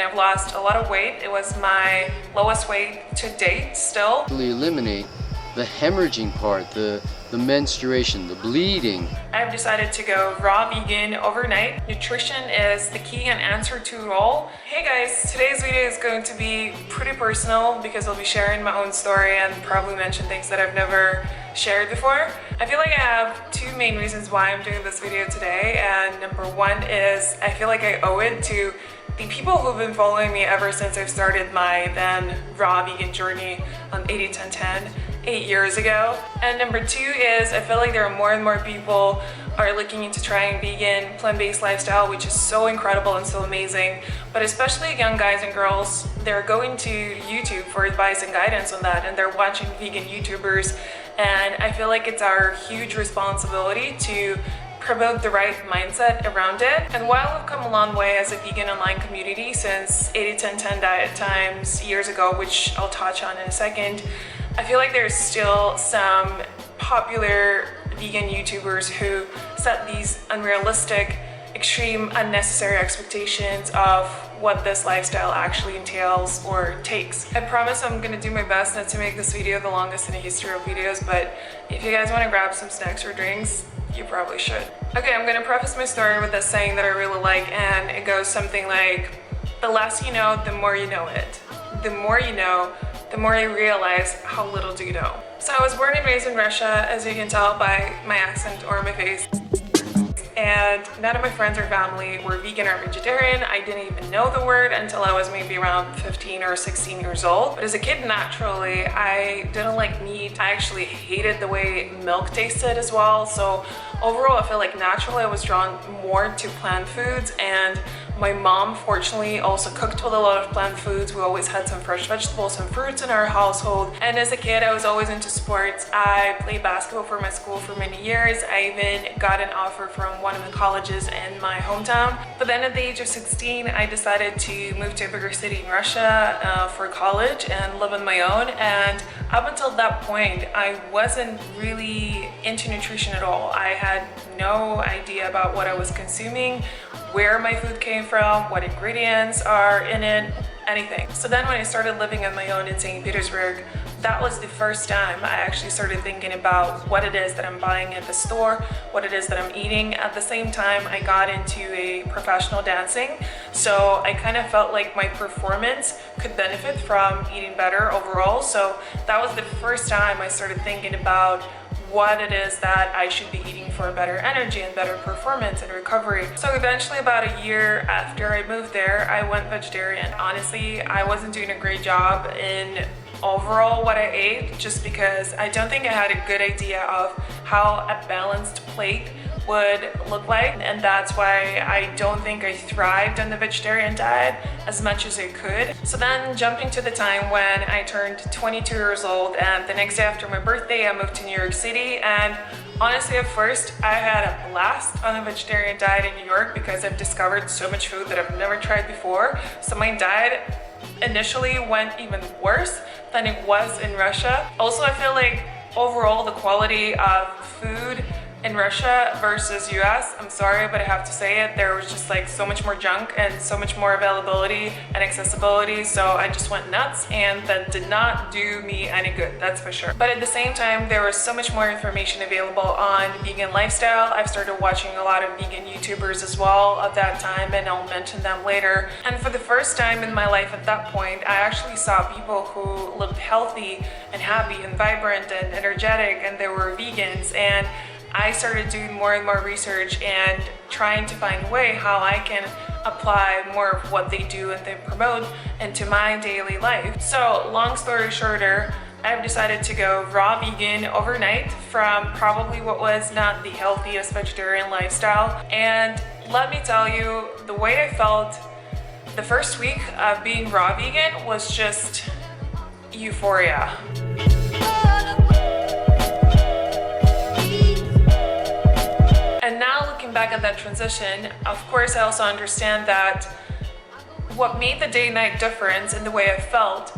I've lost a lot of weight. It was my lowest weight to date still. Eliminate the hemorrhaging part, the menstruation, the bleeding. I've decided to go raw vegan overnight. Nutrition is the key and answer to it all. Hey guys, today's video is going to be pretty personal because I'll be sharing my own story and probably mention things that I've never shared before. I feel like I have two main reasons why I'm doing this video today, and number one is I feel like I owe it to the people who've been following me ever since I've started my then raw vegan journey on 80-10-10 8 years ago. And number two is I feel like there are more and more people are looking into trying vegan, plant-based lifestyle, which is so incredible and so amazing. But especially young guys and girls, they're going to YouTube for advice and guidance on that, and they're watching vegan YouTubers. And I feel like it's our huge responsibility to promote the right mindset around it. And while we've come a long way as a vegan online community since 80-10-10 diet times years ago, which I'll touch on in a second, I feel like there's still some popular vegan YouTubers who set these unrealistic, extreme, unnecessary expectations of what this lifestyle actually entails or takes. I promise I'm gonna do my best not to make this video the longest in the history of videos, but if you guys wanna grab some snacks or drinks, you probably should. Okay, I'm gonna preface my story with a saying that I really like, and it goes something like, the less you know, the more you know it. The more you know, the more you realize how little do you know. So I was born and raised in Russia, as you can tell by my accent or my face. And none of my friends or family were vegan or vegetarian. I didn't even know the word until I was maybe around 15 or 16 years old. But as a kid, naturally, I didn't like meat. I actually hated the way milk tasted as well. So overall, I feel like naturally I was drawn more to plant foods, and my mom, fortunately, also cooked with a lot of plant foods. We always had some fresh vegetables and fruits in our household. And as a kid, I was always into sports. I played basketball for my school for many years. I even got an offer from one of the colleges in my hometown. But then at the age of 16, I decided to move to a bigger city in Russia for college and live on my own. And up until that point, I wasn't really into nutrition at all. I had no idea about what I was consuming, where my food came from, what ingredients are in it, anything. So then when I started living on my own in St. Petersburg, that was the first time I actually started thinking about what it is that I'm buying at the store, what it is that I'm eating. At the same time, I got into a professional dancing, so I kind of felt like my performance could benefit from eating better overall. So that was the first time I started thinking about what it is that I should be eating for better energy and better performance and recovery. So eventually, about a year after I moved there, I went vegetarian. Honestly, I wasn't doing a great job in overall what I ate, just because I don't think I had a good idea of how a balanced plate would look like, and that's why I don't think I thrived on the vegetarian diet as much as I could. So then jumping to the time when I turned 22 years old, and the next day after my birthday I moved to New York City, and honestly at first I had a blast on a vegetarian diet in New York because I've discovered so much food that I've never tried before. So my diet initially went even worse than it was in Russia. Also, I feel like overall the quality of food in Russia versus US, I'm sorry, but I have to say it, there was just like so much more junk and so much more availability and accessibility, so I just went nuts, and that did not do me any good, that's for sure. But at the same time, there was so much more information available on vegan lifestyle. I've started watching a lot of vegan YouTubers as well at that time, and I'll mention them later. And for the first time in my life at that point, I actually saw people who looked healthy and happy and vibrant and energetic, and they were vegans. And I started doing more and more research and trying to find a way how I can apply more of what they do and they promote into my daily life. So long story shorter, I've decided to go raw vegan overnight from probably what was not the healthiest vegetarian lifestyle. And let me tell you, the way I felt the first week of being raw vegan was just euphoria. And now looking back at that transition, of course I also understand that what made the day-night difference in the way I felt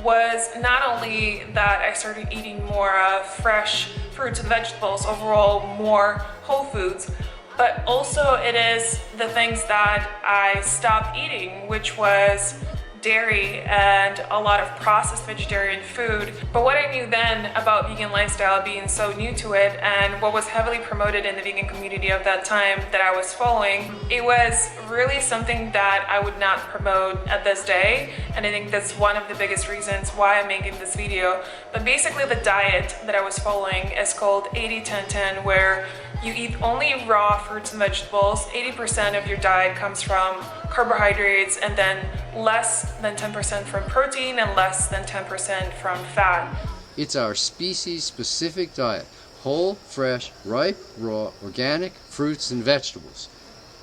was not only that I started eating more fresh fruits and vegetables, overall more whole foods, but also it is the things that I stopped eating, which was dairy and a lot of processed vegetarian food. But what I knew then about vegan lifestyle, being so new to it, and what was heavily promoted in the vegan community of that time that I was following, it was really something that I would not promote at this day. And I think that's one of the biggest reasons why I'm making this video. But basically the diet that I was following is called 80-10-10, where you eat only raw fruits and vegetables. 80% of your diet comes from carbohydrates, and then less than 10% from protein and less than 10% from fat. It's our species-specific diet. Whole, fresh, ripe, raw, organic fruits and vegetables.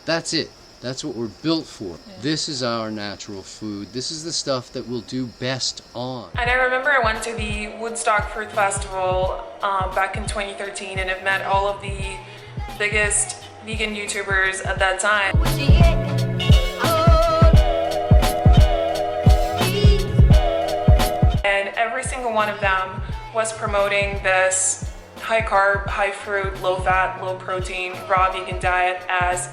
That's it. That's what we're built for. This is our natural food. This is the stuff that we'll do best on. And I remember I went to the Woodstock Fruit Festival back in 2013, and I've met all of the biggest vegan YouTubers at that time. And every single one of them was promoting this high carb, high fruit, low fat, low protein, raw vegan diet as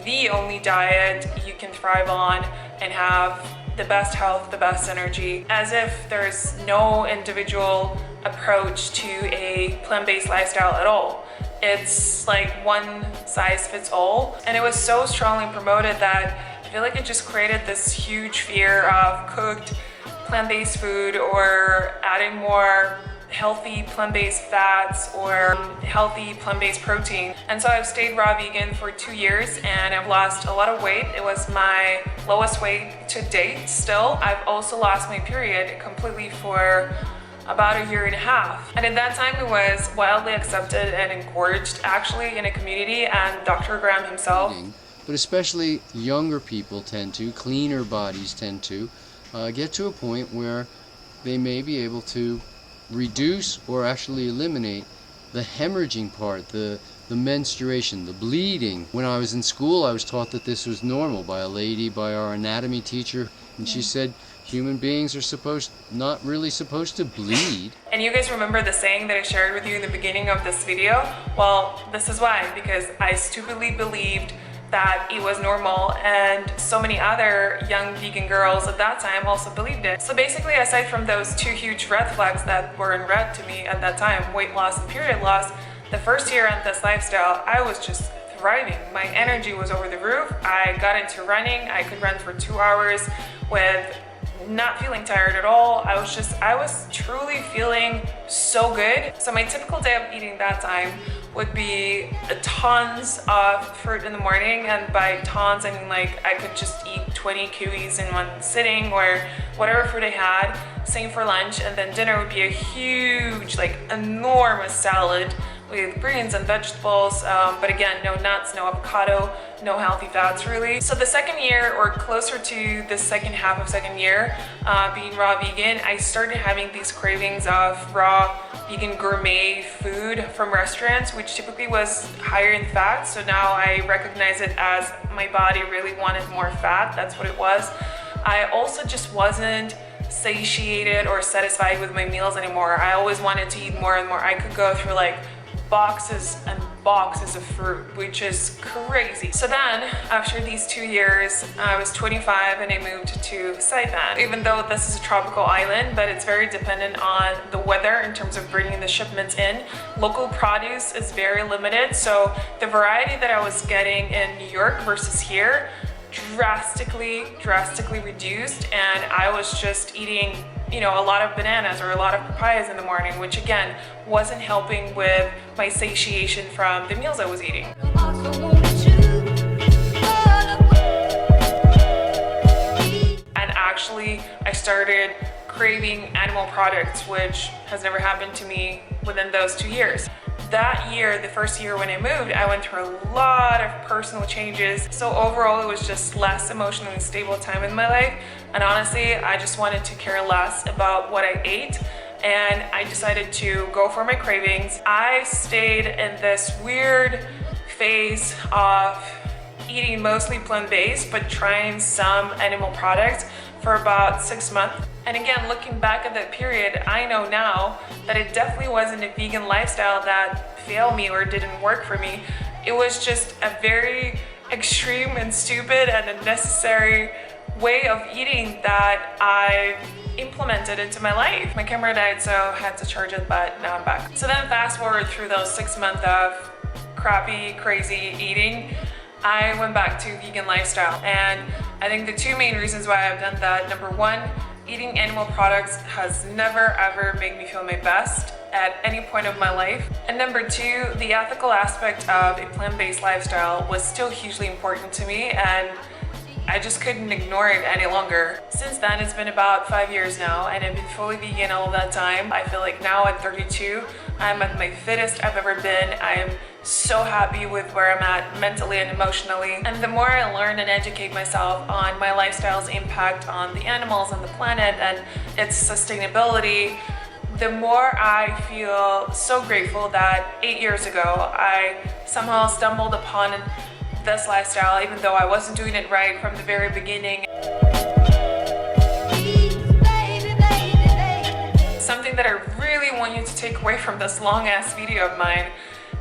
the only diet you can thrive on and have the best health, the best energy, as if there's no individual approach to a plant-based lifestyle at all. It's like one size fits all. And it was so strongly promoted that I feel like it just created this huge fear of cooked plant-based food, or adding more healthy plant-based fats or healthy plant-based protein. And so I've stayed raw vegan for 2 years and I've lost a lot of weight. It was my lowest weight to date still. I've also lost my period completely for about 1.5 years. And at that time it was wildly accepted and encouraged actually in a community, and Dr. Graham himself. But especially younger people tend to, cleaner bodies tend to, get to a point where they may be able to reduce or actually eliminate the hemorrhaging part, the menstruation, the bleeding. When I was in school, I was taught that this was normal by a lady, by our anatomy teacher, and she said human beings are not really supposed to bleed. And you guys remember the saying that I shared with you in the beginning of this video? Well, this is why, because I stupidly believed that it was normal, and so many other young vegan girls at that time also believed it. So basically, aside from those 2 huge red flags that were in red to me at that time, weight loss and period loss, the first year on this lifestyle, I was just thriving. My energy was over the roof. I got into running. I could run for 2 hours with not feeling tired at all. I was truly feeling so good. So my typical day of eating that time would be tons of fruit in the morning, and by tons I mean like I could just eat 20 kiwis in one sitting, or whatever fruit I had. Same for lunch, and then dinner would be a huge, like enormous salad with greens and vegetables, but again, no nuts, no avocado, no healthy fats really. So the second year, or closer to the second half of second year, being raw vegan, I started having these cravings of raw vegan gourmet food from restaurants, which typically was higher in fat. So now I recognize it as my body really wanted more fat. That's what it was. I also just wasn't satiated or satisfied with my meals anymore. I always wanted to eat more and more. I could go through like boxes and boxes of fruit, which is crazy. So then after these 2 years, I was 25 and I moved to Saipan. Even though this is a tropical island, but it's very dependent on the weather in terms of bringing the shipments in. Local produce is very limited, so the variety that I was getting in New York versus here drastically reduced, and I was just eating, you know, a lot of bananas or a lot of papayas in the morning, which again wasn't helping with my satiation from the meals I was eating. And actually I started craving animal products, which has never happened to me within those 2 years. That year, the first year when I moved, I went through a lot of personal changes. So overall, it was just less emotionally stable time in my life. And honestly, I just wanted to care less about what I ate. And I decided to go for my cravings. I stayed in this weird phase of eating mostly plant-based, but trying some animal products for about 6 months. And again, looking back at that period, I know now that it definitely wasn't a vegan lifestyle that failed me or didn't work for me. It was just a very extreme and stupid and unnecessary way of eating that I implemented into my life. My camera died, so I had to charge it, but now I'm back. So then fast forward through those 6 months of crappy, crazy eating, I went back to vegan lifestyle. And I think the two main reasons why I've done that, number one, eating animal products has never ever made me feel my best at any point of my life. And number two, the ethical aspect of a plant-based lifestyle was still hugely important to me, and I just couldn't ignore it any longer. Since then, it's been about 5 years now, and I've been fully vegan all that time. I feel like now at 32, I'm at my fittest I've ever been. I'm so happy with where I'm at mentally and emotionally. And the more I learn and educate myself on my lifestyle's impact on the animals and the planet and its sustainability, the more I feel so grateful that 8 years ago, I somehow stumbled upon this lifestyle, even though I wasn't doing it right from the very beginning. Something that I really want you to take away from this long ass video of mine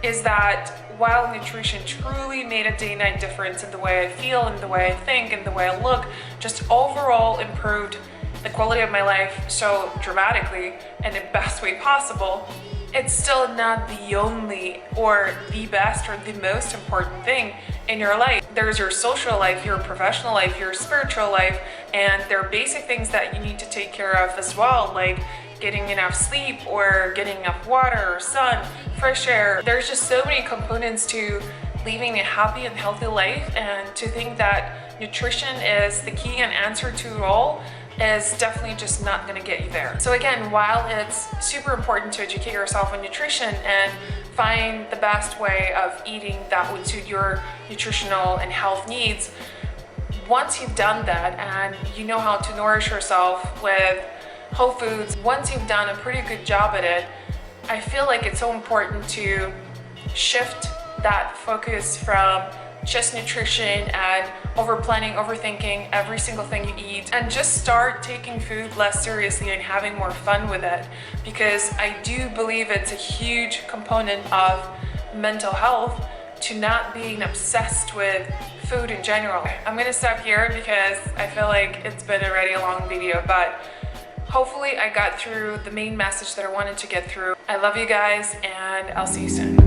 is that while nutrition truly made a day-night difference in the way I feel, in the way I think, in the way I look, just overall improved the quality of my life so dramatically in the best way possible, it's still not the only or the best or the most important thing in your life. There's your social life, your professional life, your spiritual life, and there are basic things that you need to take care of as well, like getting enough sleep or getting enough water or sun, fresh air. There's just so many components to living a happy and healthy life, and to think that nutrition is the key and answer to it all is definitely just not going to get you there. So again, while it's super important to educate yourself on nutrition and find the best way of eating that would suit your nutritional and health needs, once you've done that and you know how to nourish yourself with whole foods, once you've done a pretty good job at it, I feel like it's so important to shift that focus from just nutrition and over planning, overthinking every single thing you eat, and just start taking food less seriously and having more fun with it, because I do believe it's a huge component of mental health to not being obsessed with food in general. I'm gonna stop here because I feel like it's been already a long video, but hopefully I got through the main message that I wanted to get through. I love you guys, and I'll see you soon.